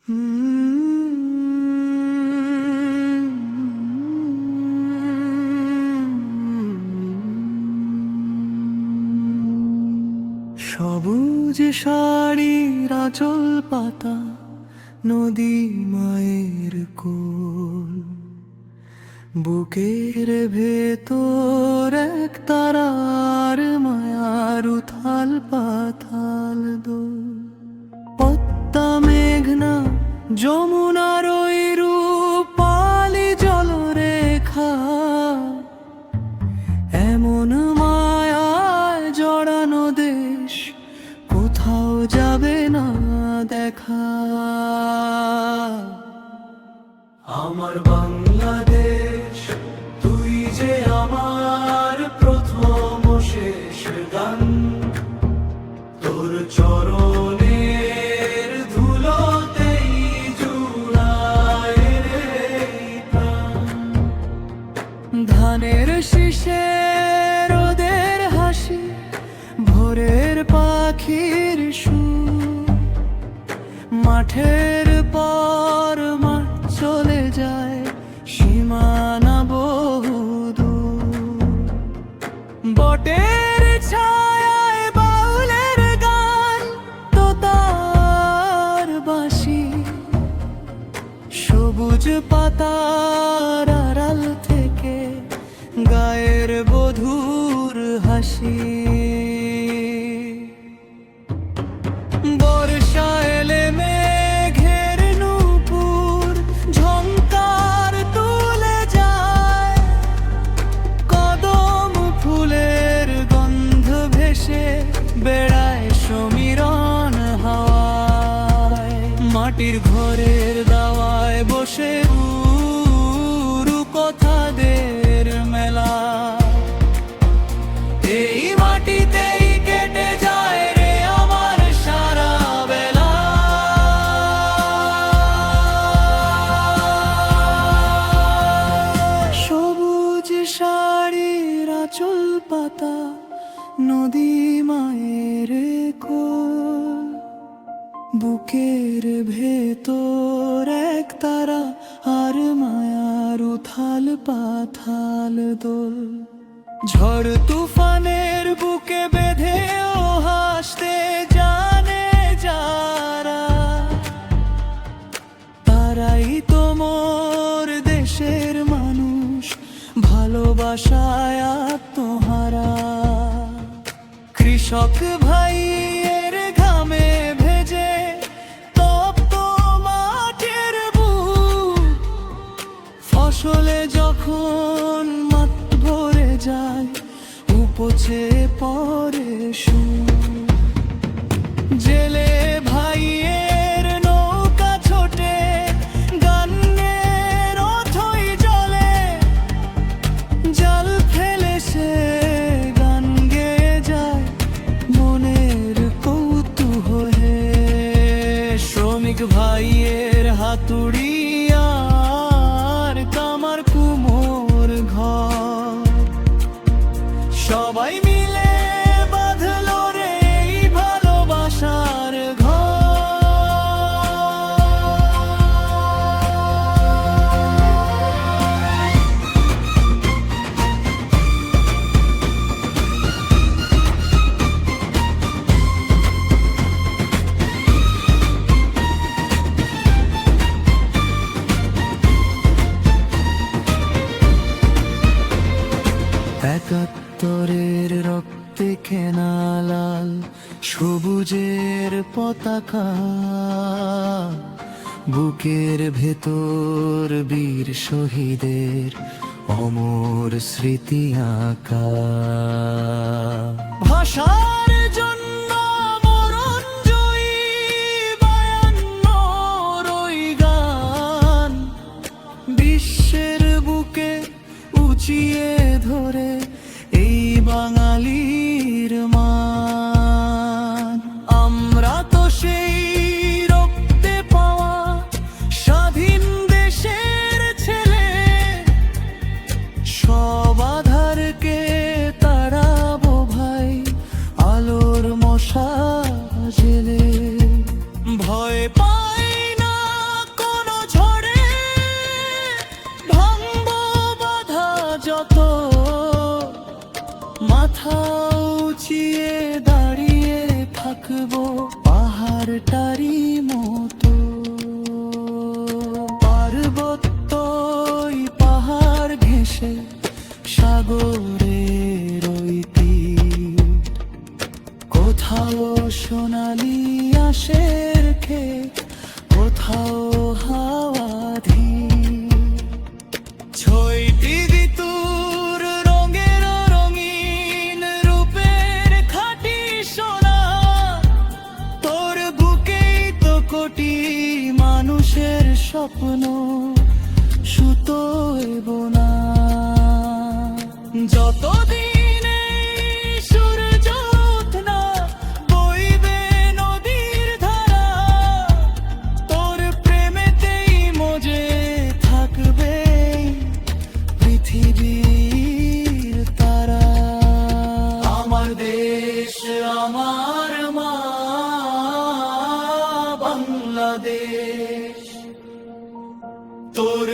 সবুজ শাড়ির আঁচল পাতা, নদী মায়ের কোল, বুকের ভেতর এক তারার মায়ার উথাল পাথাল দোল। পদ্মা মেঘনা যমুনার ওই রূপালি জলরেখা, এমন মায়ায় জড়ানো দেশ কোথাও যাবে না দেখা। আমার বাংলাদেশ, তুই যে আমার প্রথম শেষ গান, তোর চরণের ধুলোতেই জুড়ায় রে প্রাণ। ধানের শীষে রোদের হাসি, ভোরের পাখির সুর, মাঠের পর মাঠ চলে যায় সীমানা বহুদূর। বটের ছায়ায় বাউলের গান, তোতার বাঁশি, সবুজ পাতার আড়াল থেকে গায়ের বধূর হাসি। বর্ষা এলে মেঘের নূপুর ঝংকার তুলে যায়, কদম ফুলের গন্ধ ভেসে বেড়ায় সমীরণ হাওয়ায়। মাটির ঘরের দাওয়ায় বসে কথাদের মেলা, এই মাটিতেই কেটে যায় রে আমার সারা বেলা। সবুজ শাড়ির আঁচল পাতা, নদী মায়ের কোল, বুকের ভেতর এক তারা আর মায়ার উথাল পাথাল দোল। ঝড় তুফানের বুকে বেঁধেও হাসতে জানে যারা, তারাই তো মোর দেশের মানুষ, ভালোবাসায় আত্মহারা। কৃষক ভাইয়ের ঘামে ভেজে তপ্ত মাঠের বুক, ফসলে যখন মাঠ ভরে যায় উপচে পড়ে সুর। জেলে ভাইয়ের নৌকা ছোটে গানের অথই জলে, জাল ফেলে সে গান গেয়ে যায় মনের কৌতূহলে। শ্রমিক ভাইয়ের হাতুড়ি আর কামার কুমোর ঘর, সবাই মিলে বাঁধলো রে এই ভালোবাসার ঘর। একাত্তরের রক্তে কেনা লাল সবুজের পতাকা, বুকের ভেতর বীর শহীদের অমর স্মৃতি আঁকা। ভাষার জন্য মরণ জয়ী 52 ওই গান, বিশ্বের বুকে উঁচিয়ে ধরে এই বাঙালির মান। আমরা তো সেই রক্তে পাওয়া স্বাধীন দেশের ছেলে, সব আধারকে তাড়াবো ভাই আলোর মশা জেলে। ভয় পাই না মাথা উঁচিয়ে দাঁড়িয়ে থাকবো পাহাড়টারি মতো। পার্বত্যই পাহাড় ঘেঁষে সাগরের ওই তীর, কোথাও সোনালি আঁশের ক্ষেত, কোথাও হাওয়া ধীর। ছয়টি ঋতুর রঙের রঙিন রূপের খাঁটি সোনা, তোর বুকেই তো কোটি মানুষের স্বপ্ন সুতোয় বোনা। যতদিন এই সূর্য ওঠে বইবে নদীর ধারা, তোর প্রেমেতেই মজে থাকবে পৃথিবীর তারা। আমার দেশ আমার মা বাংলাদেশ, তোর